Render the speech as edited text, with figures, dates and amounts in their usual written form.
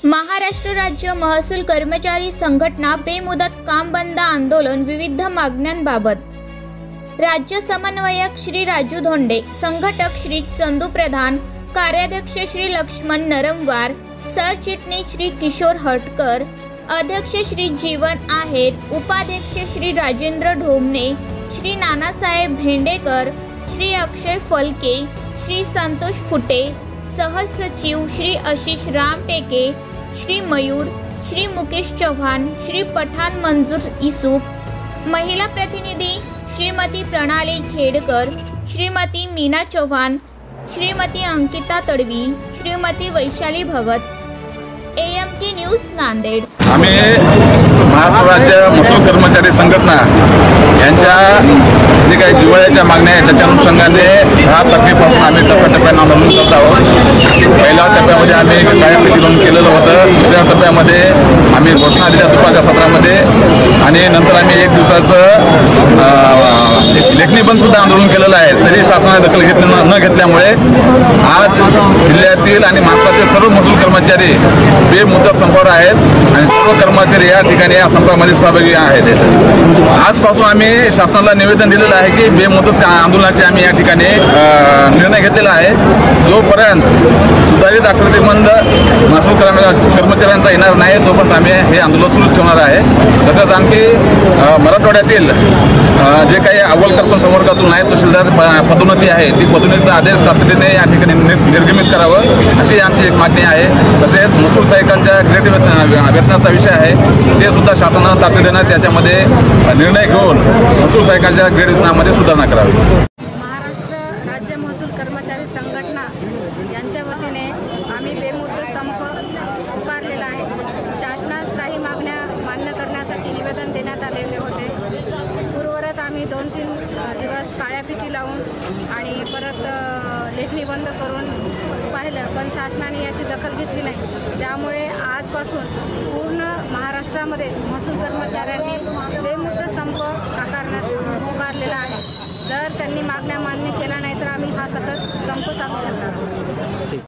महाराष्ट्र राज्य महसूल कर्मचारी संघटना बेमुदत काम बंद आंदोलन विविध मागण्यांबाबत राज्य समन्वयक श्री राजू धोंडे, संघटक श्री चंदू प्रधान, कार्याध्यक्ष श्री लक्ष्मण नरमवार, सरचिटणीस श्री किशोर हटकर, अध्यक्ष श्री जीवन आहेर, उपाध्यक्ष श्री राजेंद्र ढोमणे, श्री नानासाहेब भेंडेकर, श्री अक्षय फलके, श्री संतोष फुटे, सहसचिव श्री आशिष रामटेके, श्री मयूर, श्री मुकेश चौहान, श्री पठाण मंजूर इसुफ, महिला प्रतिनिधी श्रीमती प्रणाली खेडकर, श्रीमती मीना चौहान, श्रीमती अंकिता तडवी, श्रीमती वैशाली भगत, AMK न्यूज नांदेड। आम्ही महाराष्ट्र राज्य महसूल कर्मचारी संघटना यांच्या जे काही जिव्हाळ्याच्या मागण्या आहेत त्याच्या अनुषंगाने 10 तारखेपासून आम्ही टप्प्याटप्प्याने आंदोलन करत आहोत। पहिल्या टप्प्यामध्ये आम्ही कार्यपेटी घेऊन केलेलं होतं, दुसऱ्या टप्प्यामध्ये आम्ही घोषणा दिल्या दुपारच्या सत्रामध्ये आणि नंतर आम्ही 1 दिवसाचं लेखणी बंद सुद्धा आंदोलन केलेलं आहे। तरी शासनाने दखल न घेतल्यामुळे आज जिल्ह्यातील आणि महाराष्ट्रातील सर्व महसूल कर्मचारी बेमुदत संपावर आहेत आणि सर्व कर्मचारी या ठिकाणी या संपामध्ये सहभागी आहेत। आजपासून आम्ही शासनाला निवेदन दिलेलं आहे की बेमुदत आंदोलनाचे आम्ही या ठिकाणी निर्णय घेतलेला आहे। जोपर्यंत सुधारित आकृतीबंद महसूल कर्मचाऱ्यांचा येणार नाही तोपर्यंत आम्ही हे आंदोलन सुरू ठेवणार आहे। तसंच आणखी मराठवाड्यातील जे काही अव्वल कल्पन संवर्गातून नायब तहसीलदार पदोन्नती आहे ती पदोन्नतीचा आदेश तातडीने या ठिकाणी निर्गमित करावं अशी आमची एक मागणी आहे। तसेच महसूल सहाय्यकांच्या ग्रेड वेतनाचा विषय आहे ते सुद्धा शासनानं तातडीने त्याच्यामध्ये निर्णय घेऊन महसूल सहाय्यकांच्या ग्रेड वेतनामध्ये सुधारणा करावी। महाराष्ट्र राज्य महसूल कर्मचारी संघटना यांच्या वतीने आम्ही बेमुदत संप पुकारलेला आहे। शासनास काही मागण्या मान्य करण्यासाठी निवेदन देण्यात आलेले होते। पूर्वरत आम्ही 2-3 दिवस काळ्या फिती लावून आणि परत लेखणी बंद करून पाहिलं, पण शासनाने याची दखल घेतली नाही। त्यामुळे आजपासून पूर्ण महाराष्ट्रामध्ये महसूल कर्मचाऱ्यांनी बेमुदत संप पुकारलेला आहे। जर त्यांनी मागण्या मान्य केल्या नाही तर आम्ही हा सतत संप चालू करणार।